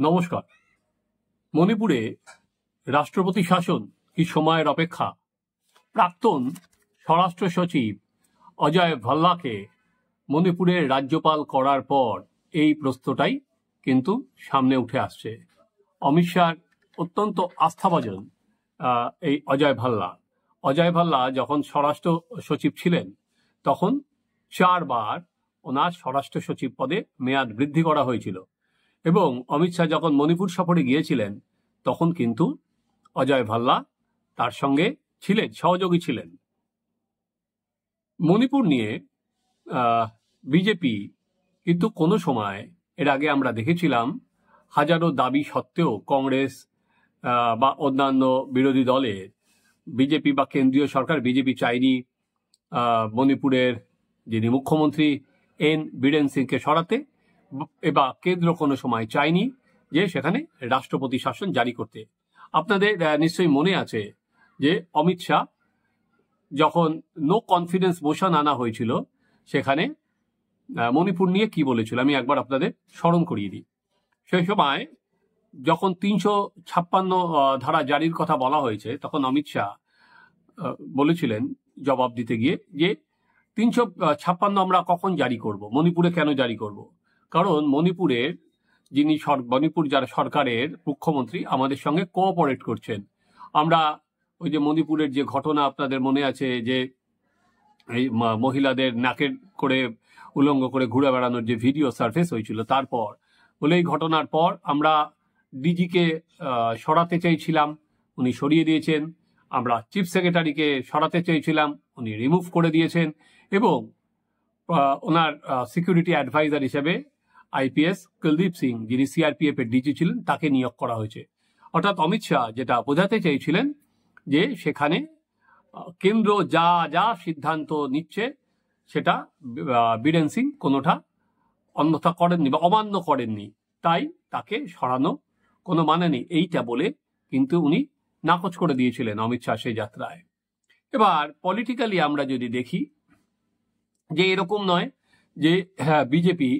নমস্কার। মণিপুরে রাষ্ট্রপতি শাসন কি সময়ের অপেক্ষা? প্রাক্তন স্বরাষ্ট্র সচিব অজয় ভাল্লাকে মণিপুরের রাজ্যপাল করার পর এই প্রশ্নটাই কিন্তু সামনে উঠে আসছে। অমিত শাহর অত্যন্ত আস্থাভাজন এই অজয় ভাল্লা যখন স্বরাষ্ট্র সচিব ছিলেন তখন 4 বার ওনার স্বরাষ্ট্র সচিব পদে মেয়াদ বৃদ্ধি করা হয়েছিল এবং অমিত শাহ যখন মণিপুর সফরে গিয়েছিলেন তখন কিন্তু অজয় ভাল্লা তার সঙ্গে ছিলেন, সহযোগী ছিলেন। মণিপুর নিয়ে বিজেপি কিন্তু কোনো সময়, এর আগে আমরা দেখেছিলাম, হাজারো দাবি সত্ত্বেও কংগ্রেস বা অন্যান্য বিরোধী দলের বিজেপি বা কেন্দ্রীয় সরকার বিজেপি চায়নি মণিপুরের যিনি মুখ্যমন্ত্রী এন বীরেন সিংকে সরাতে, বা কেন্দ্র কোনো সময় চায়নি যে সেখানে রাষ্ট্রপতি শাসন জারি করতে। আপনাদের নিশ্চয়ই মনে আছে যে অমিত শাহ যখন নো কনফিডেন্স মোশন আনা হয়েছিল সেখানে মণিপুর নিয়ে কি বলেছিল আমি একবার আপনাদের স্মরণ করিয়ে দিই। সেই সময় যখন 356 ধারা জারির কথা বলা হয়েছে তখন অমিত শাহ বলেছিলেন জবাব দিতে গিয়ে যে 356 আমরা কখন জারি করব, মণিপুরে কেন জারি করব? কারণ মণিপুরের মণিপুর যারা সরকারের মুখ্যমন্ত্রী আমাদের সঙ্গে কোঅপারেট করছেন। আমরা ওই যে মণিপুরের যে ঘটনা আপনাদের মনে আছে যে এই মহিলাদের নাকের করে উলঙ্গ করে ঘুরে বেড়ানোর যে ভিডিও সার্ফেস হয়েছিল, তারপর বলে এই ঘটনার পর আমরা ডিজিকে সরাতে চাইছিলাম, উনি সরিয়ে দিয়েছেন। আমরা চিফ সেক্রেটারিকে সরাতে চেয়েছিলাম, উনি রিমুভ করে দিয়েছেন। এবং ওনার সিকিউরিটি অ্যাডভাইজার হিসেবে আইপিএস কুলদীপ সিং, যিনি সিআরপিএফ এর ডিজি ছিলেন, তাকে নিয়োগ করা হয়েছে। অর্থাৎ অমিত শাহ যেটা বোঝাতে চেয়েছিলেন যে সেখানে কেন্দ্র যা যা সিদ্ধান্ত নিচ্ছে সেটা বীরেন সিং কোনোটা অন্যথা করেননি বা অমান্য করেননি, তাই তাকে সরানো কোনো মানে নেই, এইটা বলে কিন্তু উনি নাকচ করে দিয়েছিলেন অমিত শাহ সেই যাত্রায়। এবার পলিটিক্যালি আমরা যদি দেখি যে এরকম নয় যে বিজেপি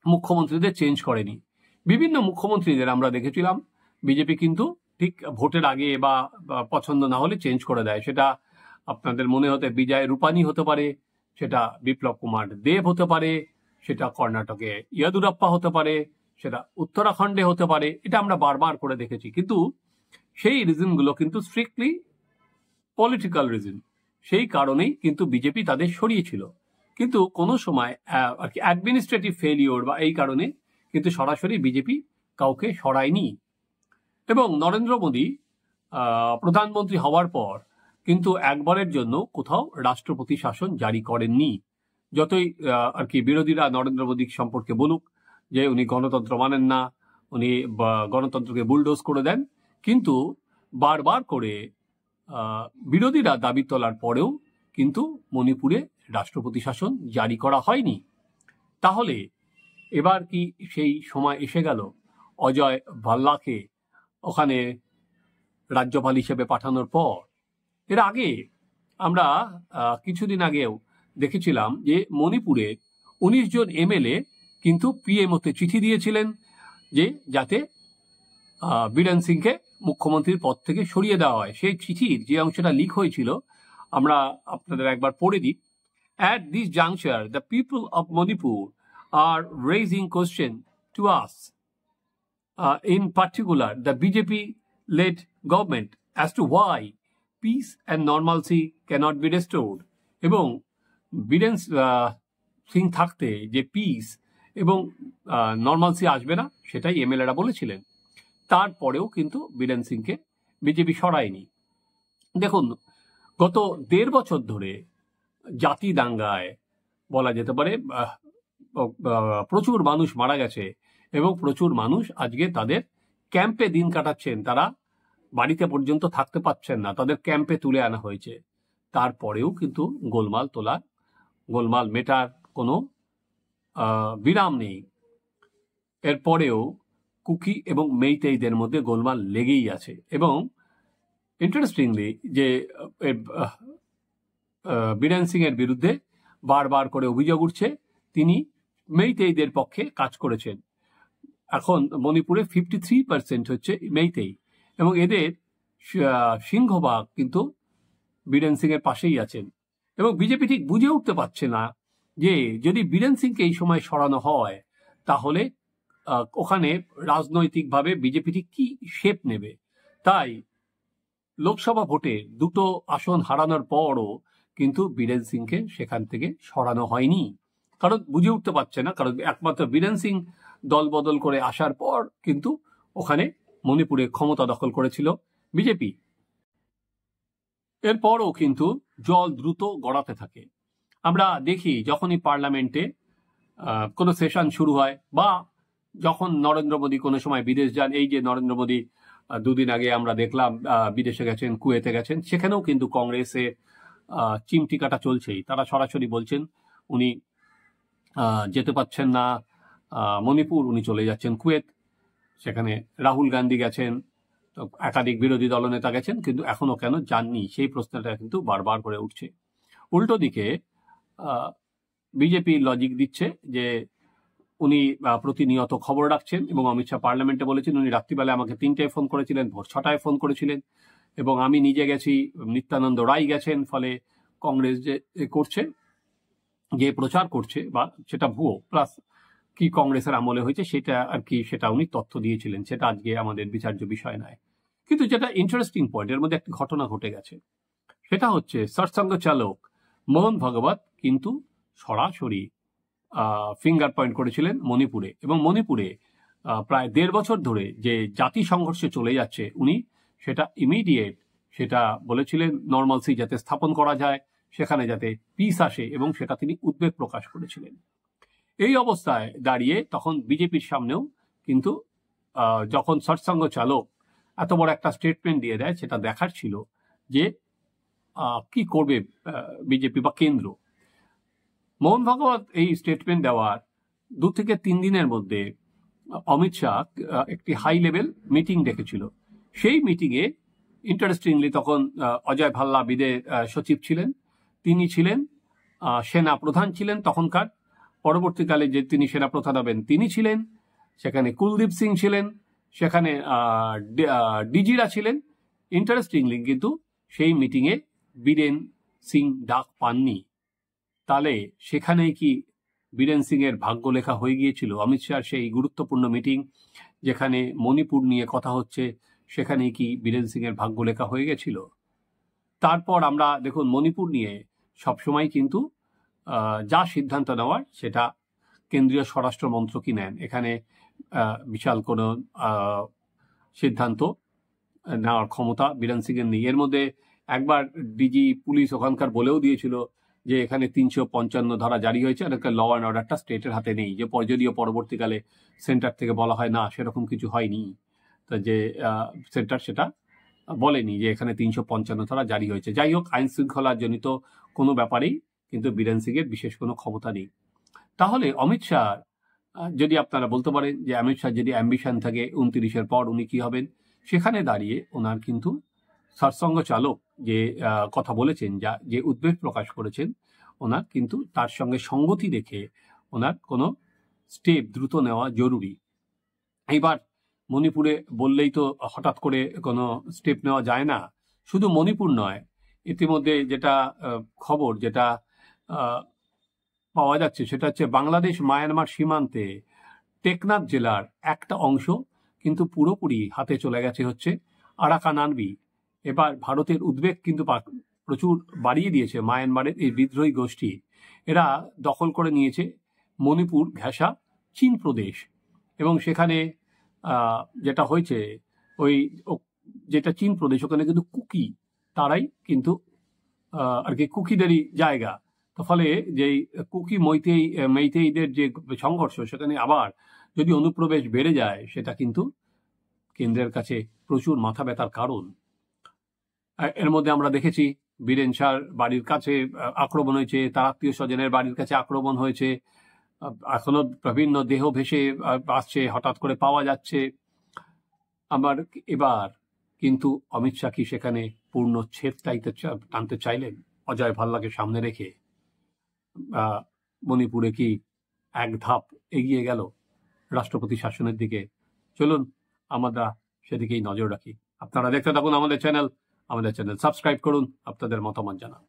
মুখ্যমন্ত্রীদের চেঞ্জ করেনি। বিভিন্ন মুখ্যমন্ত্রীদের আমরা দেখেছিলাম বিজেপি কিন্তু ঠিক ভোটের আগে বা পছন্দ না হলে চেঞ্জ করে দেয়। সেটা আপনাদের মনে হতে বিজয় রূপানী হতে পারে, সেটা বিপ্লব কুমার দেব হতে পারে, সেটা কর্ণাটকে ইয়েদুরাপ্পা হতে পারে, সেটা উত্তরাখণ্ডে হতে পারে। এটা আমরা বারবার করে দেখেছি, কিন্তু সেই রিজনগুলো কিন্তু স্ট্রিক্টলি পলিটিক্যাল রিজন। সেই কারণেই কিন্তু বিজেপি তাদের সরিয়েছিল। কিন্তু কোনো সময় আর কি অ্যাডমিনিস্ট্রেটিভ ফেলিওর বা এই কারণে কিন্তু সরাসরি বিজেপি কাউকে সরায়নি। এবং নরেন্দ্র মোদী প্রধানমন্ত্রী হওয়ার পর কিন্তু একবারের জন্য কোথাও রাষ্ট্রপতি শাসন জারি করেননি। যতই আর কি বিরোধীরা নরেন্দ্র মোদী সম্পর্কে বলুক যে উনি গণতন্ত্র মানেন না, উনি গণতন্ত্রকে বুলডোজ করে দেন, কিন্তু বারবার করে বিরোধীরা দাবি তোলার পরেও কিন্তু মণিপুরে রাষ্ট্রপতি শাসন জারি করা হয়নি। তাহলে এবার কি সেই সময় এসে গেল অজয় ভাল্লাকে ওখানে রাজ্যপাল হিসেবে পাঠানোর পর? এর আগে আমরা কিছুদিন আগেও দেখেছিলাম যে মণিপুরে 19 জন এমএলএ কিন্তু পিএমওতে চিঠি দিয়েছিলেন যে যাতে বীরেন সিংকে মুখ্যমন্ত্রীর পদ থেকে সরিয়ে দেওয়া হয়। সেই চিঠির যে অংশটা লিক হয়েছিল আমরা আপনাদের একবার পড়ে দিই। At this juncture, the people of Manipur are raising question to us, in particular the BJP-led government, as to why peace and normalcy cannot be restored. এবং বীরেন সিং থাকতে যে পিস এবং নর্মালসি আসবে না সেটাই এমএলএরা বলেছিলেন। তারপরেও কিন্তু বীরেন সিংকে বিজেপি সরায়নি। দেখুন, গত 1.5 বছর ধরে জাতি দাঙ্গায় বলা যেতে পারে প্রচুর মানুষ মারা গেছে এবং প্রচুর মানুষ আজকে তাদের ক্যাম্পে দিন কাটাচ্ছেন। তারা বাড়িতে পর্যন্ত থাকতে পাচ্ছেন না, তাদের ক্যাম্পে তুলে আনা হয়েছে। তারপরেও কিন্তু গোলমাল মেটার কোনো বিরাম নেই। এরপরেও কুকি এবং মেইতেইদের মধ্যে গোলমাল লেগেই আছে। এবং ইন্টারেস্টিংলি যে বীরেন সিং এর বিরুদ্ধে বারবার করে অভিযোগ উঠছে তিনি মেইতেইদের পক্ষে কাজ করেছেন। এখন মণিপুরে 53% হচ্ছে মেইতেই, এবং এদের সিংহভাগ কিন্তু বীরেন সিং এর পাশেই আছেন। এবং বিজেপি ঠিক বুঝে উঠতে পারছে না যে যদি বীরেন সিংকে এই সময় সরানো হয় তাহলে ওখানে রাজনৈতিকভাবে বিজেপি ঠিক কি শেপ নেবে। তাই লোকসভা ভোটে 2টো আসন হারানোর পরও কিন্তু বীরেন সিংকে সেখান থেকে সরানো হয়নি, কারণ বুঝে উঠতে পারছে না। কারণ একমাত্র বীরেন সিং দল বদল করে আসার পর কিন্তু ওখানে মণিপুরে ক্ষমতা দখল করেছিল বিজেপি। এরপরও কিন্তু জল দ্রুত গড়াতে থাকে। আমরা দেখি যখনই পার্লামেন্টে কোনো সেশন শুরু হয় বা যখন নরেন্দ্র মোদী কোনো সময় বিদেশ যান, এই যে নরেন্দ্র মোদী 2 দিন আগে আমরা দেখলাম বিদেশে গেছেন, কুয়েতে গেছেন, সেখানেও কিন্তু কংগ্রেসে চিমটি কাটা চলছেই। তারা সরাসরি বলছেন উনি যেতে পাচ্ছেন না মণিপুর, উনি চলে যাচ্ছেন কুয়েত। সেখানে রাহুল গান্ধী গেছেন, একাধিক বিরোধী দলনেতা গেছেন, কিন্তু এখনো কেন যাননি সেই প্রশ্নটা কিন্তু বারবার করে উঠছে। উল্টো দিকে বিজেপি লজিক দিচ্ছে যে উনি প্রতিনিয়ত খবর রাখছেন, এবং অমিত শাহ পার্লামেন্টে বলেছেন উনি রাত্রিবেলা আমাকে 3টায় ফোন করেছিলেন, ভোর 6টায় ফোন করেছিলেন, এবং আমি নিজে গেছি, নিত্যানন্দ রায় গেছেন। ফলে কংগ্রেস যে করছে, যে প্রচার করছে বা সেটা ভুয়ো, প্লাস কি কংগ্রেসের আমলে হয়েছে সেটা আর কি, সেটা উনি তথ্য দিয়েছিলেন, সেটা আজকে আমাদের বিচার্য বিষয় নয়। কিন্তু যেটা ইন্টারেস্টিং পয়েন্ট, এর মধ্যে একটি ঘটনা ঘটে গেছে, সেটা হচ্ছে সৎসঙ্গ চালক মোহন ভাগবত কিন্তু সরাসরি ফিঙ্গার পয়েন্ট করেছিলেন মণিপুরে, এবং মণিপুরে প্রায় 1.5 বছর ধরে যে জাতি সংঘর্ষে চলে যাচ্ছে, উনি সেটা ইমিডিয়েট সেটা বলেছিলেন নর্মালসি যাতে স্থাপন করা যায়, সেখানে যাতে পিস আসে, এবং সেটা তিনি উদ্বেগ প্রকাশ করেছিলেন। এই অবস্থায় দাঁড়িয়ে তখন বিজেপির সামনেও কিন্তু যখন সৎসঙ্গ চালক এত বড় একটা স্টেটমেন্ট দিয়ে দেয়, সেটা দেখার ছিল যে কি করবে বিজেপি বা কেন্দ্র। মোহন ভাগবত এই স্টেটমেন্ট দেওয়ার 2 থেকে 3 দিনের মধ্যে অমিত শাহ একটি হাই লেভেল মিটিং ডেকেছিল। সেই মিটিংয়ে ইন্টারেস্টিংলি তখন অজয় ভাল্লা বিদের সচিব ছিলেন, তিনি ছিলেন সেনা প্রধান ছিলেন তখনকার, পরবর্তীকালে যে তিনি সেনা প্রধান হবেন তিনি ছিলেন, সেখানে কুলদীপ সিং ছিলেন, সেখানে ডিজিরা ছিলেন। ইন্টারেস্টিংলি কিন্তু সেই মিটিংয়ে বীরেন সিং ডাক পাননি। তাহলে সেখানেই কি বীরেন সিং এর ভাগ্য লেখা হয়ে গিয়েছিল? অমিত শাহর সেই গুরুত্বপূর্ণ মিটিং যেখানে মণিপুর নিয়ে কথা হচ্ছে, সেখানেই কি বীরেন সিং এর ভাগ্য লেখা হয়ে গেছিল? তারপর আমরা দেখুন মণিপুর নিয়ে সবসময় কিন্তু যা সিদ্ধান্ত নেওয়ার সেটা কেন্দ্রীয় স্বরাষ্ট্র মন্ত্রকই নেন। এখানে বিশাল কোনো সিদ্ধান্ত নেওয়ার ক্ষমতা বীরেন সিং এর নেই। এর মধ্যে একবার ডিজি পুলিশ ওখানকার বলেও দিয়েছিল যে এখানে 355 ধারা জারি হয়েছে, আর একটা ল অ্যান্ড অর্ডারটা স্টেটের হাতে নেই, যে যদিও পরবর্তীকালে সেন্টার থেকে বলা হয় না সেরকম কিছু হয়নি, তো যে সেন্টার সেটা বলেনি যে এখানে 355 ধারা জারি হয়েছে। যাই হোক, আইন শৃঙ্খলা জনিত কোনো ব্যাপারেই কিন্তু বীরেন সিং এর বিশেষ কোনো ক্ষমতা নেই। তাহলে অমিত শাহ, যদি আপনারা বলতে পারেন যে অমিত শাহ যদি অ্যাম্বিশন থাকে 29-এর পর উনি কি হবেন, সেখানে দাঁড়িয়ে ওনার কিন্তু সৎসঙ্গ চালক যে কথা বলেছেন, যা যে উদ্বেগ প্রকাশ করেছেন, ওনার কিন্তু তার সঙ্গে সঙ্গতি রেখে ওনার কোনো স্টেপ দ্রুত নেওয়া জরুরি। এইবার মণিপুরে বললেই তো হঠাৎ করে কোনো স্টেপ নেওয়া যায় না। শুধু মণিপুর নয়, ইতিমধ্যে যেটা খবর যেটা পাওয়া যাচ্ছে সেটা হচ্ছে বাংলাদেশ মায়ানমার সীমান্তে টেকনাফ জেলার একটা অংশ কিন্তু পুরোপুরি হাতে চলে গেছে হচ্ছে আরাকানানবি। এবার ভারতের উদ্বেগ কিন্তু প্রচুর বাড়িয়ে দিয়েছে মায়ানমারের এই বিদ্রোহী গোষ্ঠী। এরা দখল করে নিয়েছে মণিপুর ঘেঁষা চীন প্রদেশ, এবং সেখানে যেটা হয়েছে ওই যেটা চীন প্রদেশ, ওখানে কিন্তু কুকি, তারাই কিন্তু আর কি কুকিদেরই জায়গা। তো ফলে যেই কুকি মেইতেইদের যে সংঘর্ষ, সেখানে আবার যদি অনুপ্রবেশ বেড়ে যায়, সেটা কিন্তু কেন্দ্রের কাছে প্রচুর মাথা ব্যথার কারণ। এর মধ্যে আমরা দেখেছি বীরেন শাহর বাড়ির কাছে আক্রমণ হয়েছে, তার আত্মীয় স্বজনের বাড়ির কাছে আক্রমণ হয়েছে, এখনো বিভিন্ন দেহ ভেসে আসছে, হঠাৎ করে পাওয়া যাচ্ছে। আমার এবার কিন্তু অমিত শাহ কি সেখানে পূর্ণ ছেদ টানতে চাইলেন অজয় ভাল্লাকে সামনে রেখে? মণিপুরে কি এক ধাপ এগিয়ে গেল? রাষ্ট্রপতি শাসনের দিকে। চলুন আমরা সেদিকেই নজর রাখি। আপনারা দেখতে থাকুন আমাদের চ্যানেল সাবস্ক্রাইব করুন, আপনাদের মতামত জানান।